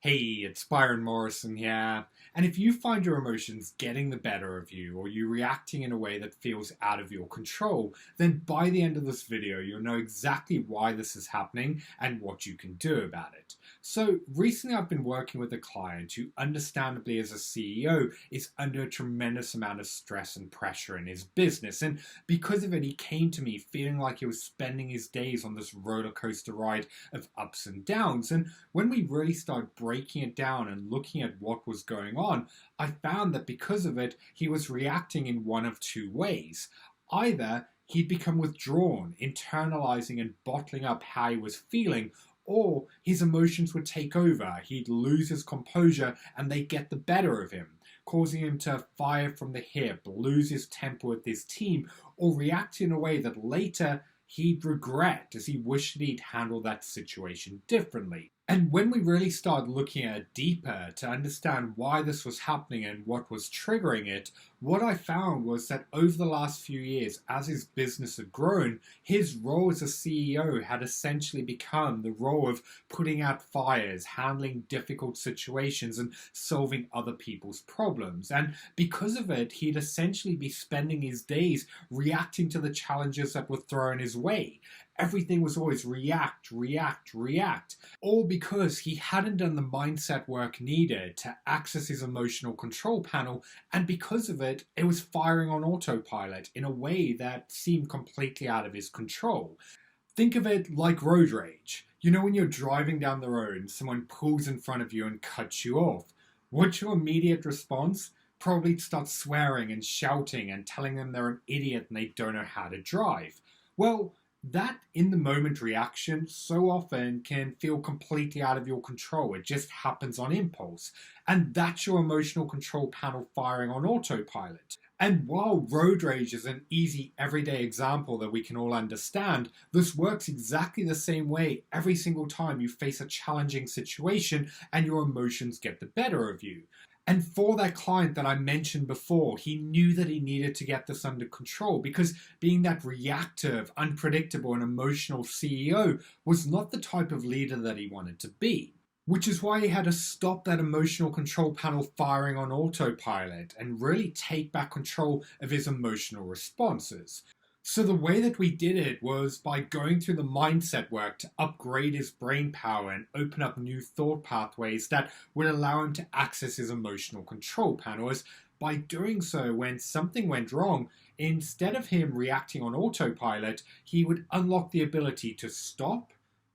Hey, it's Byron Morrison here. And if you find your emotions getting the better of you or you reacting in a way that feels out of your control, then by the end of this video, you'll know exactly why this is happening and what you can do about it. So recently I've been working with a client who understandably as a CEO is under a tremendous amount of stress and pressure in his business. And because of it, he came to me feeling like he was spending his days on this roller coaster ride of ups and downs. And when we really started breaking it down and looking at what was going on, I found that because of it, he was reacting in one of two ways. Either he'd become withdrawn, internalizing and bottling up how he was feeling, or his emotions would take over. He'd lose his composure and they'd get the better of him, causing him to fire from the hip, lose his temper with his team, or react in a way that later he'd regret as he wished that he'd handled that situation differently. And when we really started looking at it deeper to understand why this was happening and what was triggering it, what I found was that over the last few years, as his business had grown, his role as a CEO had essentially become the role of putting out fires, handling difficult situations, and solving other people's problems. And because of it, he'd essentially be spending his days reacting to the challenges that were thrown his way. Everything was always react, react, react, all because he hadn't done the mindset work needed to access his emotional control panel, and because of it, it was firing on autopilot in a way that seemed completely out of his control. Think of it like road rage. You know when you're driving down the road and someone pulls in front of you and cuts you off? What's your immediate response? Probably start swearing and shouting and telling them they're an idiot and they don't know how to drive. Well, that in-the-moment reaction so often can feel completely out of your control. It just happens on impulse. And that's your emotional control panel firing on autopilot. And while road rage is an easy everyday example that we can all understand, this works exactly the same way every single time you face a challenging situation and your emotions get the better of you. And for that client that I mentioned before, he knew that he needed to get this under control because being that reactive, unpredictable, and emotional CEO was not the type of leader that he wanted to be. Which is why he had to stop that emotional control panel firing on autopilot and really take back control of his emotional responses. So the way that we did it was by going through the mindset work to upgrade his brain power and open up new thought pathways that would allow him to access his emotional control panel. As by doing so, when something went wrong, instead of him reacting on autopilot, he would unlock the ability to stop,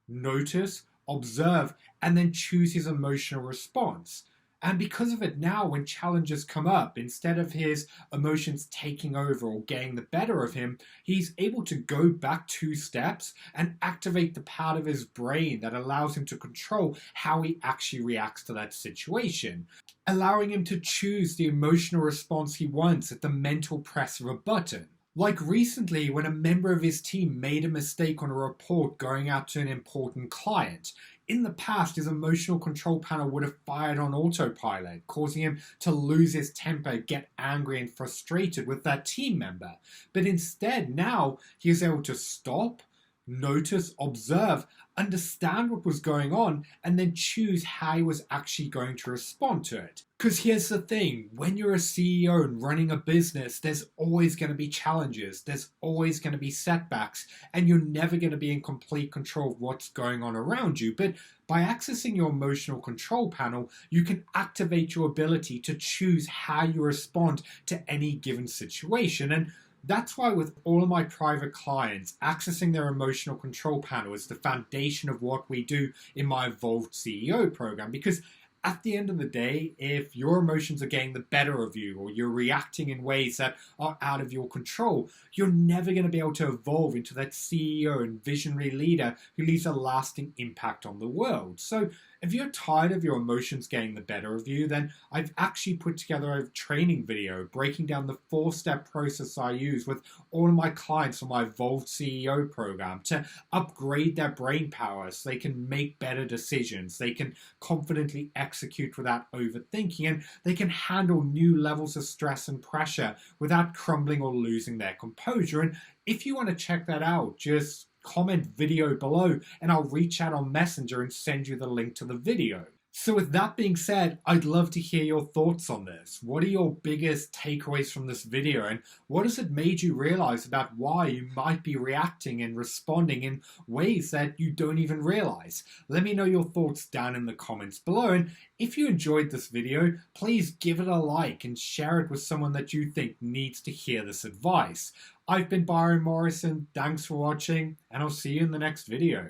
notice, observe, and then choose his emotional response. And because of it now, when challenges come up, instead of his emotions taking over or getting the better of him, he's able to go back 2 steps and activate the part of his brain that allows him to control how he actually reacts to that situation, allowing him to choose the emotional response he wants at the mental press of a button. Like recently when a member of his team made a mistake on a report going out to an important client. In the past, his emotional control panel would have fired on autopilot, causing him to lose his temper, get angry and frustrated with that team member. But instead, now he is able to stop, notice, observe, understand what was going on, and then choose how he was actually going to respond to it. Because here's the thing, when you're a CEO and running a business, there's always going to be challenges, there's always going to be setbacks, and you're never going to be in complete control of what's going on around you. But by accessing your emotional control panel, you can activate your ability to choose how you respond to any given situation. And that's why with all of my private clients, accessing their emotional control panel is the foundation of what we do in my Evolved CEO program. Because at the end of the day, if your emotions are getting the better of you or you're reacting in ways that are out of your control, you're never going to be able to evolve into that CEO and visionary leader who leaves a lasting impact on the world. So if you're tired of your emotions getting the better of you, then I've actually put together a training video breaking down the 4-step process I use with all of my clients on my Evolved CEO program to upgrade their brain power so they can make better decisions, they can confidently execute without overthinking, and they can handle new levels of stress and pressure without crumbling or losing their composure. And if you want to check that out, just comment video below and I'll reach out on Messenger and send you the link to the video. So, with that being said, I'd love to hear your thoughts on this. What are your biggest takeaways from this video, and what has it made you realize about why you might be reacting and responding in ways that you don't even realize? Let me know your thoughts down in the comments below, and if you enjoyed this video, please give it a like and share it with someone that you think needs to hear this advice. I've been Byron Morrison, thanks for watching, and I'll see you in the next video.